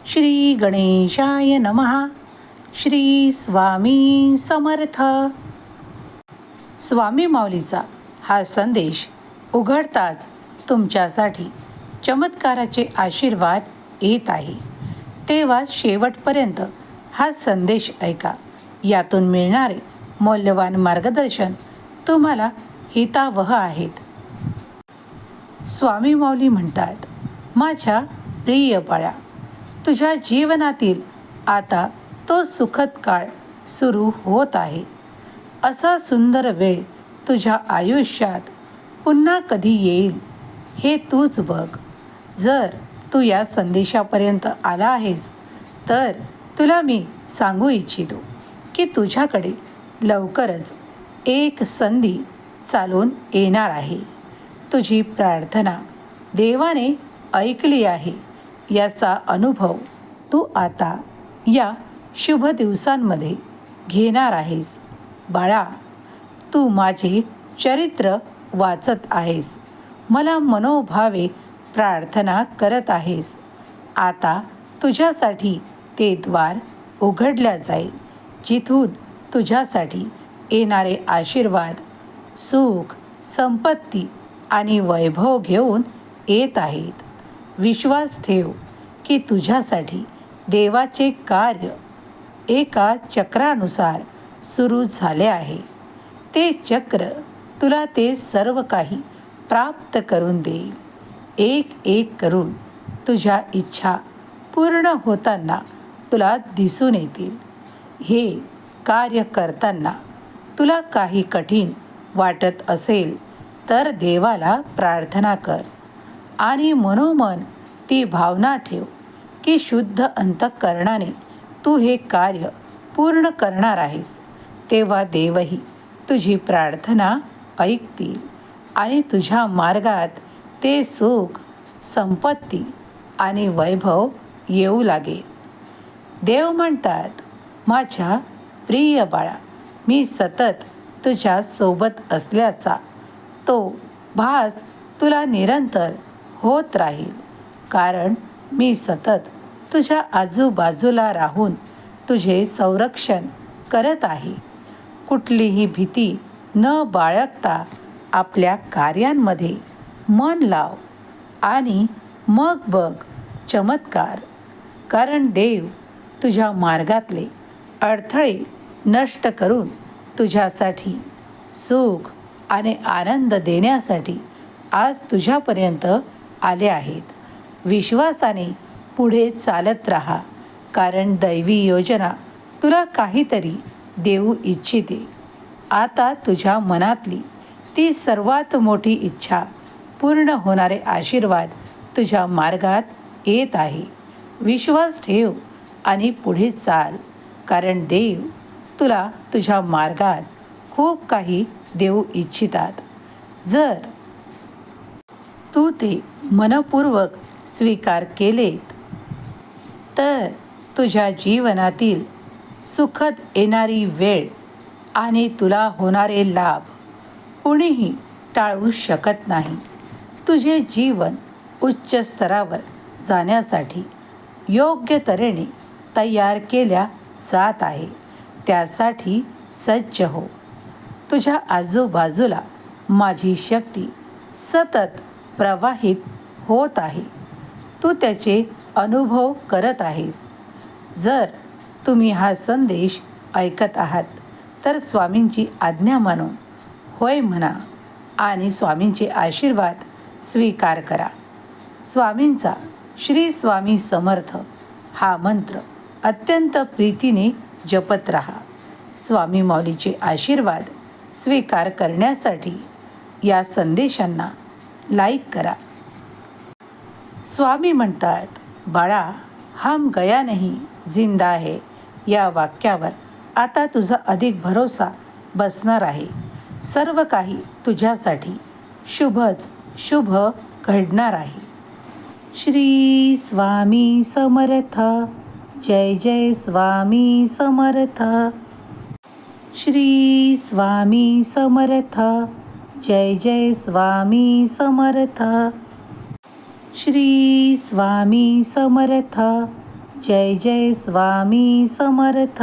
श्री गणेशाय नमः. श्री स्वामी समर्थ. स्वामी माऊलीचा हा संदेश उघडताच तुमच्यासाठी चमत्काराचे आशीर्वाद येत आहे. तेव्हा शेवटपर्यंत हा संदेश ऐका. यातून मिळणारे मौल्यवान मार्गदर्शन तुम्हाला हितावह आहेत. स्वामी माऊली म्हणतात, माझ्या प्रिय बाळा, तुझ्या जीवनातील आता तो सुखद काळ सुरू होत आहे. असा सुंदर वेळ तुझ्या आयुष्यात पुन्हा कधी येईल हे तूच बघ. जर तू या संदेशापर्यंत आला आहेस तर तुला मी सांगू इच्छितो की तुझ्याकडे लवकरच एक संधी चालून येणार आहे. तुझी प्रार्थना देवाने ऐकली आहे याचा अनुभव तू आता या शुभ दिवसांमध्ये घेणार आहेस. बाळा, तू माझे चरित्र वाचत आहेस, मला मनोभावे प्रार्थना करत आहेस. आता तुझ्यासाठी ते द्वार उघडल्या जाईल जिथून तुझ्यासाठी येणारे आशीर्वाद, सुख, संपत्ती आणि वैभव घेऊन येत आहेत. विश्वास ठेव की तुझ्यासाठी देवाचे कार्य एका चक्रानुसार सुरू झाले आहे. ते चक्र तुला ते सर्व काही प्राप्त करून देईल. एक एक करून तुझ्या इच्छा पूर्ण होताना तुला दिसून येतील. हे कार्य करताना तुला काही कठीण वाटत असेल तर देवाला प्रार्थना कर आणि मनोमन ती भावना ठेव की शुद्ध अंतःकरणाने तू हे कार्य पूर्ण करणार आहेस. तेव्हा देवही तुझी प्रार्थना ऐकतील आणि तुझ्या मार्गात ते सुख, संपत्ती आणि वैभव येऊ लागेल. देव म्हणतात, माझ्या प्रिय बाळा, मी सतत तुझ्या सोबत असल्याचा तो भास तुला निरंतर होत राहील, कारण मी सतत तुझ्या आजूबाजूला राहून तुझे संरक्षण करत आहे. कुठलीही भीती न बाळगता आपल्या कार्यांमध्ये मन लाव आणि मग बघ चमत्कार. कारण देव तुझ्या मार्गातले अडथळे नष्ट करून तुझ्यासाठी सुख आणि आनंद देण्यासाठी आज तुझ्यापर्यंत आले आहेत. विश्वासाने पुढे चालत राहा, कारण दैवी योजना तुला काहीतरी देऊ इच्छिते. आता तुझ्या मनातली ती सर्वात मोठी इच्छा पूर्ण होणारे आशीर्वाद तुझ्या मार्गात येत आहे. विश्वास ठेव आणि पुढे चाल, कारण देव तुला तुझ्या मार्गात खूप काही देऊ इच्छितात. जर तू ते मनपूर्वक स्वीकार केलेत तर तुझ्या जीवनातील सुखद येणारी वेळ आणि तुला होणारे लाभ कुणीही टाळू शकत नाही. तुझे जीवन उच्च स्तरावर जाण्यासाठी योग्य तऱ्हेने तयार केल्या जात आहे. त्यासाठी सज्ज हो. तुझ्या आजूबाजूला माझी शक्ती सतत प्रवाहित होत आहे. तू त्याचे अनुभव करत आहेस. जर तुम्ही हा संदेश ऐकत आहात तर स्वामींची आज्ञा मानून होय म्हणा आणि स्वामींचे आशीर्वाद स्वीकार करा. स्वामींचा श्री स्वामी समर्थ हा मंत्र अत्यंत प्रीतीने जपत राहा. स्वामी माऊलीचे आशीर्वाद स्वीकार करण्यासाठी या संदेशांना लाईक करा. स्वामी म्हणतात, बाळा, हम गया नहीं जिंदा है या वाक्यावर आता तुझा अधिक भरोसा बसणार आहे. सर्व काही तुझ्यासाठी शुभच शुभ घडणार आहे. श्री स्वामी समर्थ. जय जय स्वामी समर्थ. श्री स्वामी समर्थ. जय जय स्वामी समर्थ. श्री स्वामी समर्थ. जय जय स्वामी समर्थ.